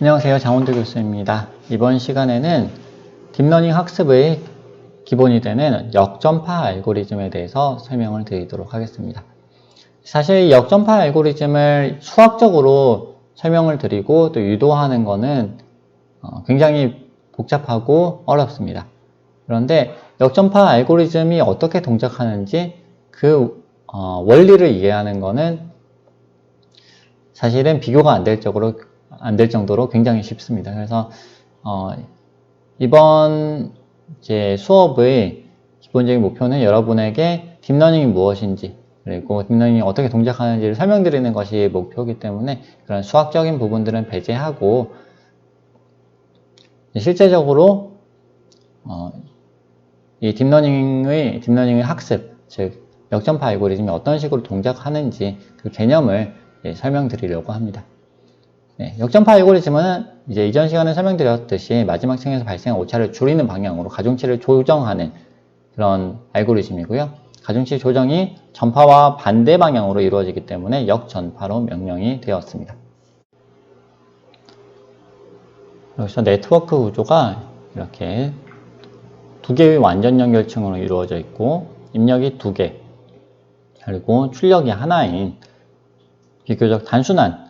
안녕하세요. 장원두 교수입니다. 이번 시간에는 딥러닝 학습의 기본이 되는 역전파 알고리즘에 대해서 설명을 드리도록 하겠습니다. 사실 역전파 알고리즘을 수학적으로 설명을 드리고 또 유도하는 것은 굉장히 복잡하고 어렵습니다. 그런데 역전파 알고리즘이 어떻게 동작하는지 그 원리를 이해하는 것은 사실은 비교가 안 될 정도로 굉장히 쉽습니다. 그래서 이번 수업의 기본적인 목표는 여러분에게 딥러닝이 무엇인지 그리고 딥러닝이 어떻게 동작하는지를 설명드리는 것이 목표이기 때문에 그런 수학적인 부분들은 배제하고 실제적으로 이 딥러닝의 학습, 즉 역전파 알고리즘이 어떤 식으로 동작하는지 그 개념을 설명드리려고 합니다. 네, 역전파 알고리즘은 이제 이전 시간에 설명드렸듯이 마지막 층에서 발생한 오차를 줄이는 방향으로 가중치를 조정하는 그런 알고리즘이고요. 가중치 조정이 전파와 반대 방향으로 이루어지기 때문에 역전파로 명명이 되었습니다. 여기서 네트워크 구조가 이렇게 두 개의 완전 연결층으로 이루어져 있고 입력이 두 개, 그리고 출력이 하나인 비교적 단순한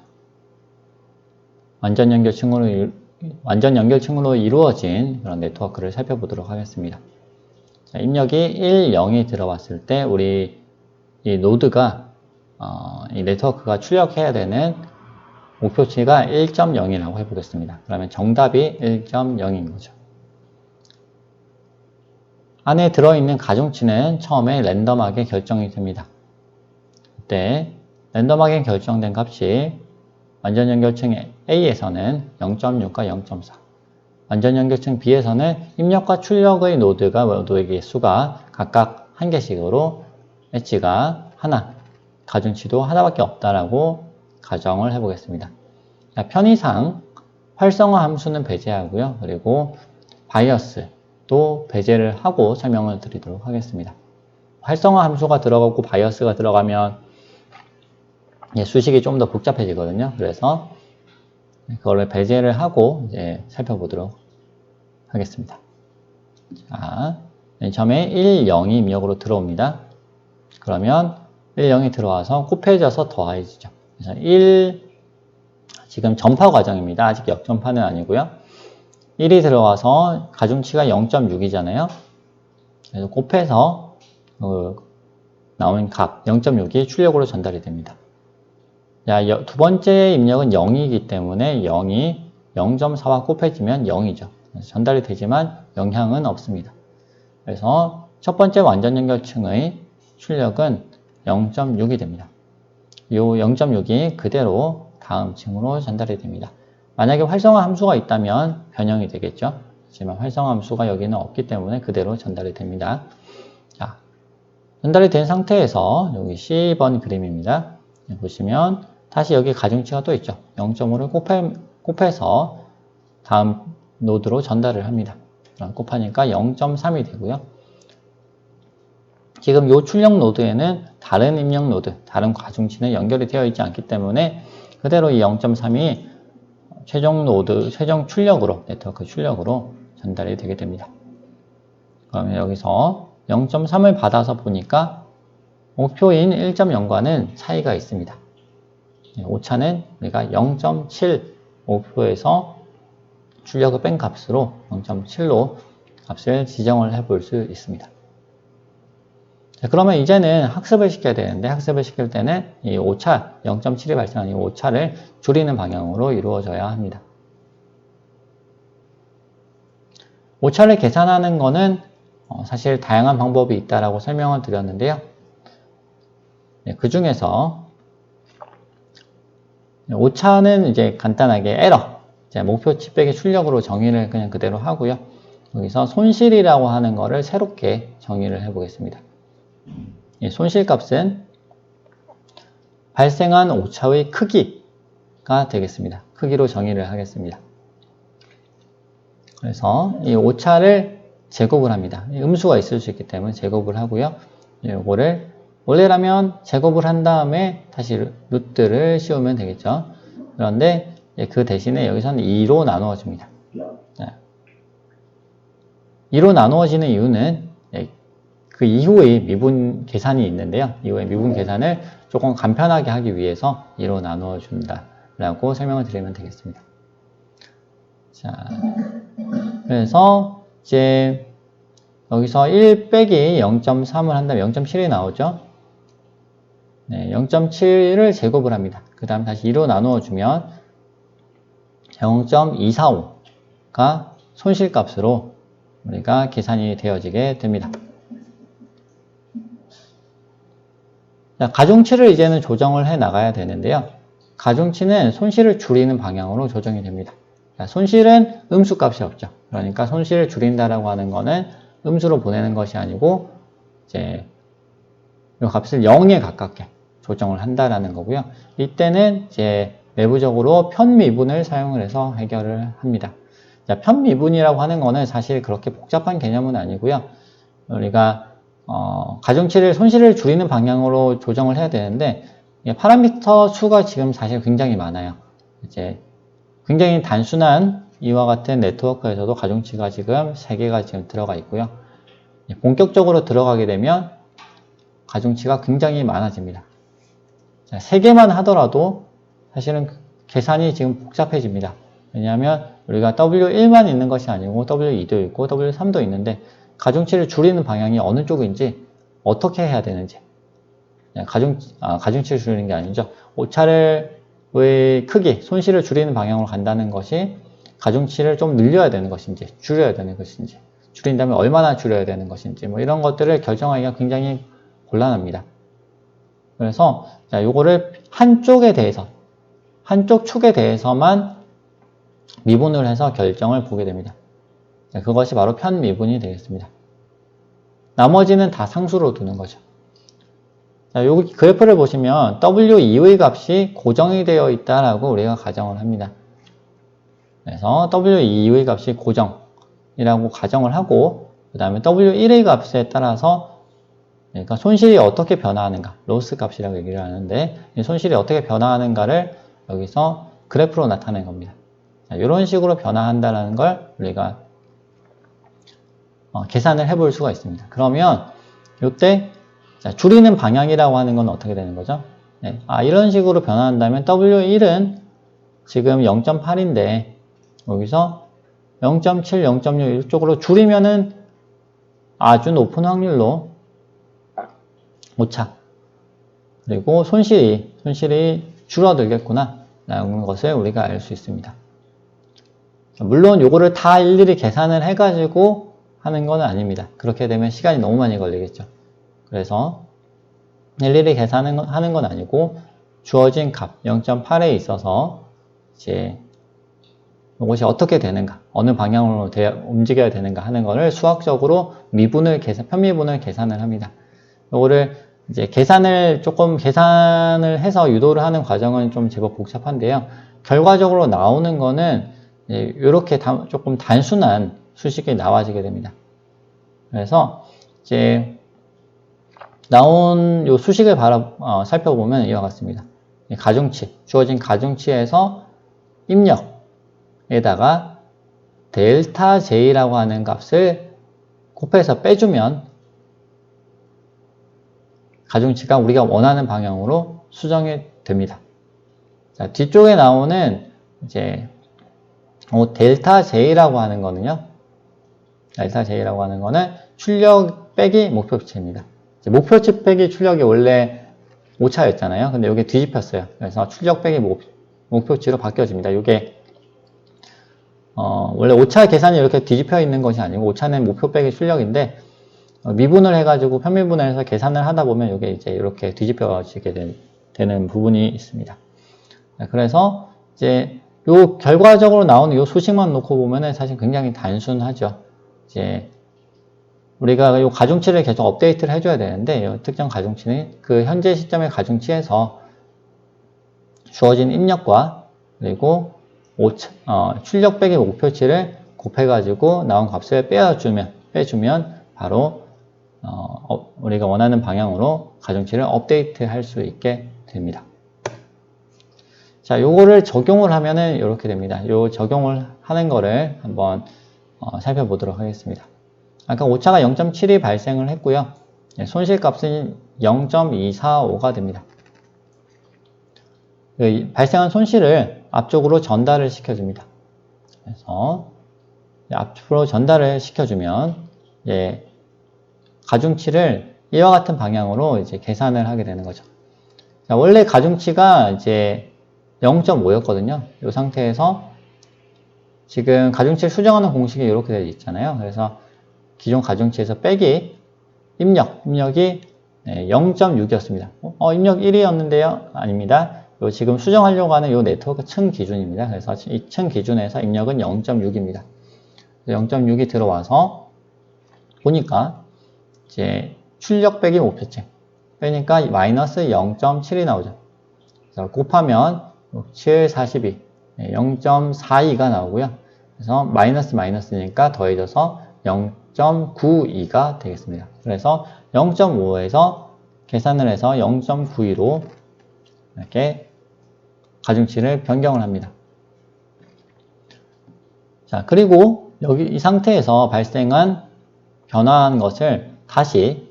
완전 연결층으로 이루어진 그런 네트워크를 살펴보도록 하겠습니다. 자, 입력이 1, 0이 들어왔을 때 우리 이 노드가 이 네트워크가 출력해야 되는 목표치가 1.0이라고 해보겠습니다. 그러면 정답이 1.0인 거죠. 안에 들어있는 가중치는 처음에 랜덤하게 결정이 됩니다. 그때 랜덤하게 결정된 값이 완전 연결층 A에서는 0.6과 0.4, 완전 연결층 B에서는 입력과 출력의 노드의 개수가 각각 한 개씩으로 엣지가 하나, 가중치도 하나밖에 없다라고 가정을 해보겠습니다. 자, 편의상 활성화 함수는 배제하고요. 그리고 바이어스도 배제를 하고 설명을 드리도록 하겠습니다. 활성화 함수가 들어가고 바이어스가 들어가면 수식이 좀 더 복잡해지거든요. 그래서 그걸 배제를 하고 이제 살펴보도록 하겠습니다. 자, 맨 처음에 1, 0이 입력으로 들어옵니다. 그러면 1, 0이 들어와서 곱해져서 더해지죠. 그래서 1, 지금 전파 과정입니다. 아직 역전파는 아니고요. 1이 들어와서 가중치가 0.6이잖아요. 그래서 곱해서 나온 값 0.6이 출력으로 전달이 됩니다. 자, 두 번째 입력은 0이기 때문에 0이 0.4와 곱해지면 0이죠. 전달이 되지만 영향은 없습니다. 그래서 첫 번째 완전 연결층의 출력은 0.6이 됩니다. 이 0.6이 그대로 다음 층으로 전달이 됩니다. 만약에 활성화 함수가 있다면 변형이 되겠죠. 하지만 활성화 함수가 여기는 없기 때문에 그대로 전달이 됩니다. 자, 전달이 된 상태에서 여기 C번 그림입니다. 보시면 다시 여기 가중치가 또 있죠. 0.5를 곱해서 다음 노드로 전달을 합니다. 곱하니까 0.3이 되고요. 지금 이 출력 노드에는 다른 입력 노드, 다른 가중치는 연결이 되어 있지 않기 때문에 그대로 이 0.3이 최종 출력으로, 네트워크 출력으로 전달이 되게 됩니다. 그러면 여기서 0.3을 받아서 보니까 목표인 1.0과는 차이가 있습니다. 오차는 우리가 0.7 목표에서 출력을 뺀 값으로 0.7로 값을 지정을 해볼 수 있습니다. 자, 그러면 이제는 학습을 시켜야 되는데 학습을 시킬 때는 이 오차, 0.7이 발생한 이 오차를 줄이는 방향으로 이루어져야 합니다. 오차를 계산하는 것은 사실 다양한 방법이 있다라고 설명을 드렸는데요. 그 중에서 오차는 이제 간단하게 에러, 목표치 빼기 출력으로 정의를 그냥 그대로 하고요. 여기서 손실이라고 하는 거를 새롭게 정의를 해보겠습니다. 이 손실값은 발생한 오차의 크기가 되겠습니다. 크기로 정의를 하겠습니다. 그래서 이 오차를 제곱을 합니다. 음수가 있을 수 있기 때문에 제곱을 하고요. 이거를 원래라면 제곱을 한 다음에 다시 루트를 씌우면 되겠죠. 그런데 그 대신에 여기서는 2로 나누어집니다. 2로 나누어지는 이유는 그 이후의 미분 계산이 있는데요. 이후의 미분 계산을 조금 간편하게 하기 위해서 2로 나누어 준다 라고 설명을 드리면 되겠습니다. 자, 그래서 이제 여기서 1 빼기 0.3을 한다면 0.7이 나오죠. 네, 0.7을 제곱을 합니다. 그 다음 다시 2로 나누어 주면 0.245가 손실값으로 우리가 계산이 되어지게 됩니다. 자, 가중치를 이제는 조정을 해 나가야 되는데요. 가중치는 손실을 줄이는 방향으로 조정이 됩니다. 자, 손실은 음수값이 없죠. 그러니까 손실을 줄인다라고 하는 거는 음수로 보내는 것이 아니고 이제 이 값을 0에 가깝게 조정을 한다라는 거고요. 이때는 이제 내부적으로 편미분을 사용을 해서 해결을 합니다. 자, 편미분이라고 하는 거는 사실 그렇게 복잡한 개념은 아니고요. 우리가 가중치를 손실을 줄이는 방향으로 조정을 해야 되는데 파라미터 수가 지금 사실 굉장히 많아요. 이제 굉장히 단순한 이와 같은 네트워크에서도 가중치가 지금 3개가 지금 들어가 있고요. 본격적으로 들어가게 되면 가중치가 굉장히 많아집니다. 자, 3개만 하더라도 사실은 계산이 지금 복잡해집니다. 왜냐하면 우리가 W1만 있는 것이 아니고 W2도 있고 W3도 있는데 가중치를 줄이는 방향이 어느 쪽인지 어떻게 해야 되는지 가중치를 줄이는 게 아니죠. 오차의 크기, 손실을 줄이는 방향으로 간다는 것이 가중치를 좀 늘려야 되는 것인지 줄여야 되는 것인지 줄인다면 얼마나 줄여야 되는 것인지 뭐 이런 것들을 결정하기가 굉장히 곤란합니다. 그래서 자, 요거를 한쪽 축에 대해서만 미분을 해서 결정을 보게 됩니다. 자, 그것이 바로 편미분이 되겠습니다. 나머지는 다 상수로 두는 거죠. 자, 여기 그래프를 보시면 W2의 값이 고정이 되어 있다라고 우리가 가정을 합니다. 그래서 W2의 값이 고정이라고 가정을 하고 그 다음에 W1의 값에 따라서 그러니까 손실이 어떻게 변화하는가 로스 값이라고 얘기를 하는데 이 손실이 어떻게 변화하는가를 여기서 그래프로 나타낸 겁니다. 자, 이런 식으로 변화한다는 걸 우리가 계산을 해볼 수가 있습니다. 그러면 이때 줄이는 방향이라고 하는 건 어떻게 되는 거죠? 네. 이런 식으로 변화한다면 W1은 지금 0.8인데 여기서 0.7, 0.6 이쪽으로 줄이면은 아주 높은 확률로 오차 그리고 손실이 줄어들겠구나 라는 것을 우리가 알 수 있습니다. 물론 요거를 다 일일이 계산을 해가지고 하는 건 아닙니다. 그렇게 되면 시간이 너무 많이 걸리겠죠. 그래서 일일이 계산하는 건 아니고 주어진 값 0.8에 있어서 이제 이것이 어떻게 되는가, 어느 방향으로 움직여야 되는가 하는 것을 수학적으로 편미분을 계산을 합니다. 이거를 이제 계산을 해서 유도를 하는 과정은 좀 제법 복잡한데요. 결과적으로 나오는 거는 이렇게 조금 단순한 수식이 나와지게 됩니다. 그래서 이제 나온 요 수식을 살펴보면 이와 같습니다. 주어진 가중치에서 입력에다가 델타 J라고 하는 값을 곱해서 빼주면 가중치가 우리가 원하는 방향으로 수정이 됩니다. 자, 뒤쪽에 나오는 이제 델타 J라고 하는 거는요. 델타 J라고 하는 거는 출력 빼기 목표치입니다. 목표치 빼기 출력이 원래 오차였잖아요. 근데 이게 뒤집혔어요. 그래서 출력 빼기 목표치로 바뀌어집니다. 이게 원래 오차 계산이 이렇게 뒤집혀 있는 것이 아니고 오차는 목표 빼기 출력인데 미분을 해가지고 편미분을 해서 계산을 하다 보면 이게 이제 이렇게 뒤집혀지게 되는 부분이 있습니다. 그래서 이제 요 결과적으로 나오는 요 수식만 놓고 보면은 사실 굉장히 단순하죠. 이제 우리가 요 가중치를 계속 업데이트를 해줘야 되는데 이 특정 가중치는 그 현재 시점의 가중치에서 주어진 입력과 그리고 출력 빼기 목표치를 곱해가지고 나온 값을 빼주면 바로 우리가 원하는 방향으로 가중치를 업데이트 할 수 있게 됩니다. 자, 요거를 적용을 하면은 이렇게 됩니다. 요 적용을 하는 거를 한번 살펴보도록 하겠습니다. 아까 오차가 0.72 발생을 했고요. 손실값은 0.245가 됩니다. 발생한 손실을 앞쪽으로 전달을 시켜줍니다. 그래서 앞으로 전달을 시켜주면 가중치를 이와 같은 방향으로 이제 계산을 하게 되는 거죠. 자, 원래 가중치가 이제 0.5였거든요. 이 상태에서 지금 가중치를 수정하는 공식이 이렇게 되어 있잖아요. 그래서 기존 가중치에서 빼기 입력이 0.6이었습니다. 입력 1이었는데요? 아닙니다. 지금 수정하려고 하는 이 네트워크 층 기준입니다. 그래서 이 층 기준에서 입력은 0.6입니다. 0.6이 들어와서 보니까 이제 출력 빼기 목표치 빼니까 마이너스 0.7이 나오죠. 그래서 곱하면 7, 42, 0.42가 나오고요. 그래서 마이너스니까 더해져서 0.92가 되겠습니다. 그래서 0.5에서 계산을 해서 0.92로 이렇게 가중치를 변경을 합니다. 자, 그리고 여기 이 상태에서 발생한 변화한 것을 다시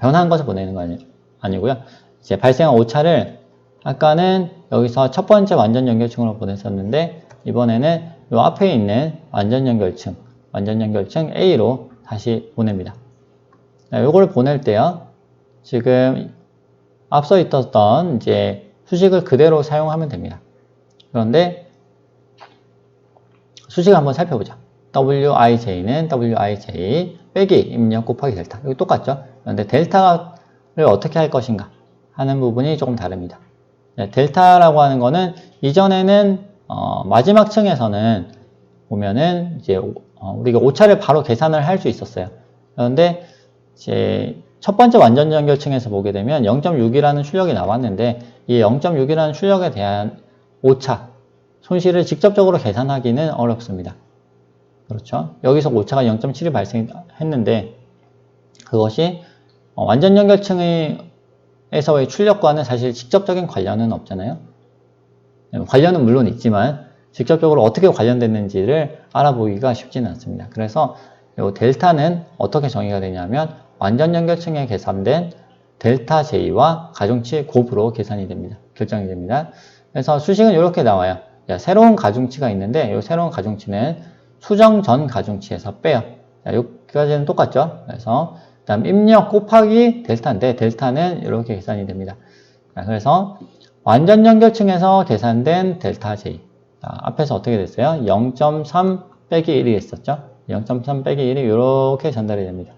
변화한 것을 보내는 거 아니고요. 이제 발생한 오차를 아까는 여기서 첫 번째 완전 연결층으로 보냈었는데 이번에는 이 앞에 있는 완전 연결층 A로 다시 보냅니다. 이거를 보낼 때요. 지금 앞서 있었던 이제 수식을 그대로 사용하면 됩니다. 그런데 수식을 한번 살펴보자. WIJ는 WIJ 빼기 입력 곱하기 델타. 이거 똑같죠? 그런데 델타를 어떻게 할 것인가 하는 부분이 조금 다릅니다. 델타라고 하는 거는 이전에는 마지막 층에서는 보면은 이제 우리가 오차를 바로 계산을 할 수 있었어요. 그런데 이제 첫 번째 완전 연결층에서 보게 되면 0.6이라는 출력이 나왔는데 이 0.6이라는 출력에 대한 오차, 손실을 직접적으로 계산하기는 어렵습니다. 그렇죠? 여기서 오차가 0.7이 발생했는데 그것이 완전 연결층에서의 출력과는 사실 직접적인 관련은 없잖아요. 관련은 물론 있지만 직접적으로 어떻게 관련됐는지를 알아보기가 쉽지는 않습니다. 그래서 이 델타는 어떻게 정의가 되냐면 완전 연결층에 계산된 델타 J와 가중치 곱으로 계산이 됩니다. 결정이 됩니다. 그래서 수식은 이렇게 나와요. 새로운 가중치가 있는데 이 새로운 가중치는 수정 전 가중치에서 빼요. 여기까지는 똑같죠? 그래서 다음 입력 곱하기 델타인데 델타는 이렇게 계산이 됩니다. 그래서 완전 연결층에서 계산된 델타 J. 앞에서 어떻게 됐어요? 0.3 빼기 1이 있었죠? 0.3 빼기 1이 이렇게 전달이 됩니다.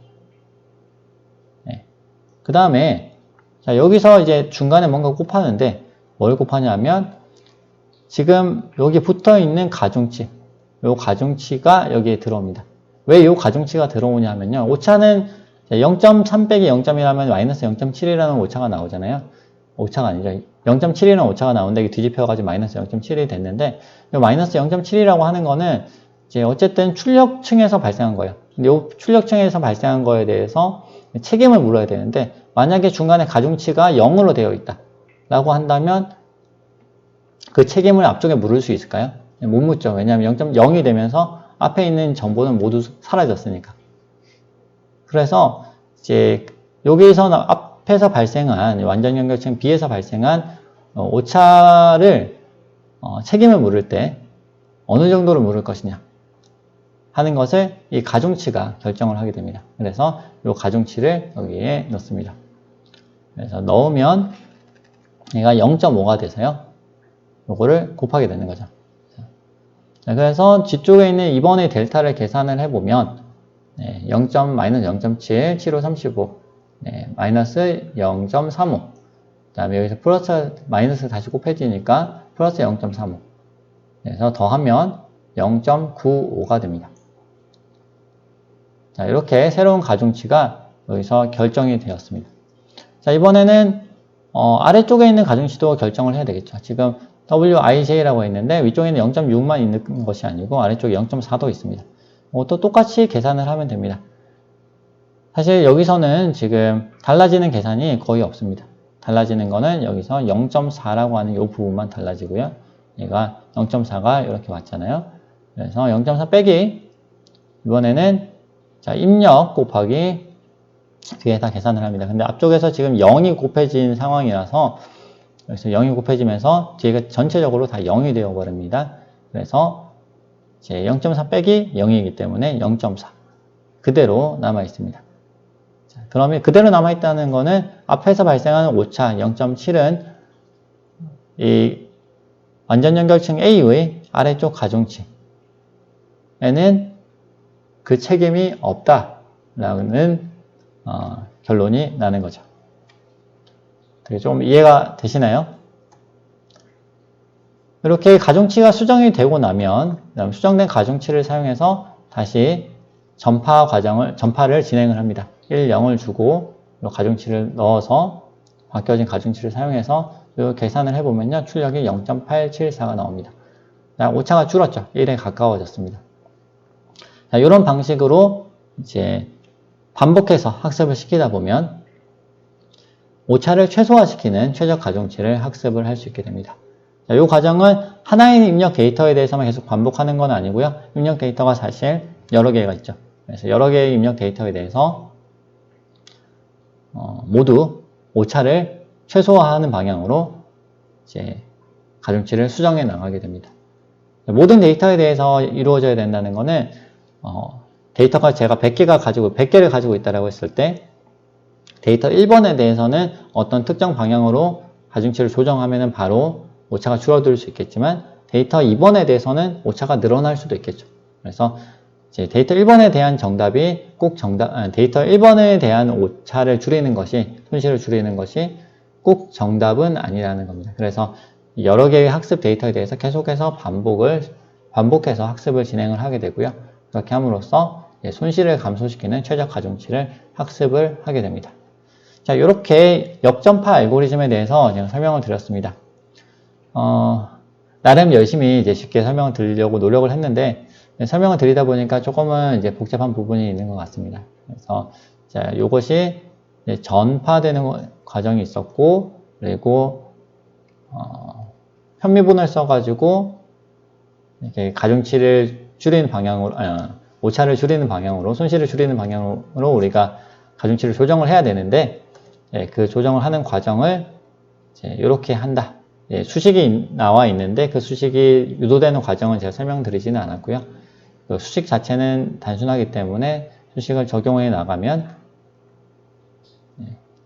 그 다음에 여기서 이제 중간에 뭔가 곱하는데 뭘 곱하냐면 지금 여기 붙어 있는 가중치, 요 가중치가 여기에 들어옵니다. 왜 요 가중치가 들어오냐 하면요. 오차는 0.3 빼기 0.1하면 마이너스 0.7이라는 오차가 나오잖아요. 오차가 아니죠. 0.7이라는 오차가 나오는데 이게 뒤집혀가지고 마이너스 0.7이 됐는데 이 마이너스 0.7이라고 하는 거는 이제 어쨌든 출력층에서 발생한 거예요. 근데 이 출력층에서 발생한 거에 대해서 책임을 물어야 되는데 만약에 중간에 가중치가 0으로 되어 있다 라고 한다면 그 책임을 앞쪽에 물을 수 있을까요? 못 묻죠. 왜냐하면 0.0이 되면서 앞에 있는 정보는 모두 사라졌으니까. 그래서 이제 여기서 앞에서 발생한 완전 연결층 B에서 발생한 오차를 책임을 물을 때 어느 정도로 물을 것이냐 하는 것을 이 가중치가 결정을 하게 됩니다. 그래서 이 가중치를 여기에 넣습니다. 그래서 넣으면 얘가 0.5가 돼서요. 요거를 곱하게 되는 거죠. 자, 그래서 뒤쪽에 있는 이번에 델타를 계산을 해보면 0.-0.7, 7호 35, 마이너스 0.35. 그 다음에 여기서 플러스, 마이너스 다시 곱해지니까 플러스 0.35. 그래서 더하면 0.95가 됩니다. 자, 이렇게 새로운 가중치가 여기서 결정이 되었습니다. 자, 이번에는 아래쪽에 있는 가중치도 결정을 해야 되겠죠. 지금 WIJ라고 했는데 위쪽에는 0.6만 있는 것이 아니고 아래쪽에 0.4도 있습니다. 또 똑같이 계산을 하면 됩니다. 사실 여기서는 지금 달라지는 계산이 거의 없습니다. 달라지는 거는 여기서 0.4라고 하는 이 부분만 달라지고요. 얘가 0.4가 이렇게 왔잖아요. 그래서 0.4 빼기 이번에는 자 입력 곱하기 뒤에다 계산을 합니다. 근데 앞쪽에서 지금 0이 곱해진 상황이라서 여기서 0이 곱해지면서 뒤가 전체적으로 다 0이 되어 버립니다. 그래서 이제 0.4 빼기 0이기 때문에 0.4 그대로 남아 있습니다. 자, 그러면 그대로 남아 있다는 거는 앞에서 발생하는 오차 0.7은 이 완전 연결층 A의 아래쪽 가중치에는 그 책임이 없다라는 결론이 나는 거죠. 되게 좀 이해가 되시나요? 이렇게 가중치가 수정이 되고 나면 수정된 가중치를 사용해서 다시 전파를 진행을 합니다. 1, 0을 주고 가중치를 넣어서 바뀌어진 가중치를 사용해서 이 계산을 해보면요. 출력이 0.874가 나옵니다. 오차가 줄었죠. 1에 가까워졌습니다. 자, 이런 방식으로 이제 반복해서 학습을 시키다 보면 오차를 최소화시키는 최적 가중치를 학습을 할 수 있게 됩니다. 자, 이 과정은 하나의 입력 데이터에 대해서만 계속 반복하는 건 아니고요. 입력 데이터가 사실 여러 개가 있죠. 그래서 여러 개의 입력 데이터에 대해서 모두 오차를 최소화하는 방향으로 이제 가중치를 수정해 나가게 됩니다. 모든 데이터에 대해서 이루어져야 된다는 거는 데이터가 제가 100개를 가지고 있다고 했을 때 데이터 1번에 대해서는 어떤 특정 방향으로 가중치를 조정하면 바로 오차가 줄어들 수 있겠지만 데이터 2번에 대해서는 오차가 늘어날 수도 있겠죠. 그래서 이제 데이터 1번에 대한 정답이 꼭 데이터 1번에 대한 오차를 줄이는 것이, 손실을 줄이는 것이 꼭 정답은 아니라는 겁니다. 그래서 여러 개의 학습 데이터에 대해서 계속해서 반복해서 학습을 진행을 하게 되고요. 그렇게 함으로써 손실을 감소시키는 최적 가중치를 학습을 하게 됩니다. 자, 이렇게 역전파 알고리즘에 대해서 제가 설명을 드렸습니다. 나름 열심히 이제 쉽게 설명을 드리려고 노력을 했는데, 설명을 드리다 보니까 조금은 이제 복잡한 부분이 있는 것 같습니다. 그래서, 자, 요것이 전파되는 과정이 있었고, 그리고, 편미분을 써가지고, 이렇게 가중치를 줄이는 방향으로, 오차를 줄이는 방향으로, 손실을 줄이는 방향으로 우리가 가중치를 조정을 해야 되는데, 그 조정을 하는 과정을 이렇게 한다. 수식이 나와 있는데 그 수식이 유도되는 과정은 제가 설명드리지는 않았고요. 그 수식 자체는 단순하기 때문에 수식을 적용해 나가면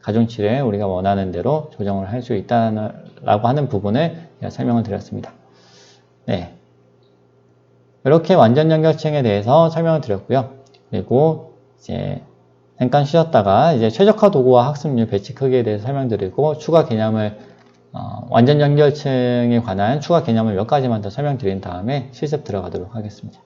가중치를 우리가 원하는 대로 조정을 할 수 있다라고 하는 부분을 제가 설명을 드렸습니다. 네. 이렇게 완전 연결층에 대해서 설명을 드렸고요. 그리고 이제 잠깐 쉬었다가 이제 최적화 도구와 학습률 배치 크기에 대해서 설명드리고 추가 개념을 완전 연결층에 관한 추가 개념을 몇 가지만 더 설명드린 다음에 실습 들어가도록 하겠습니다.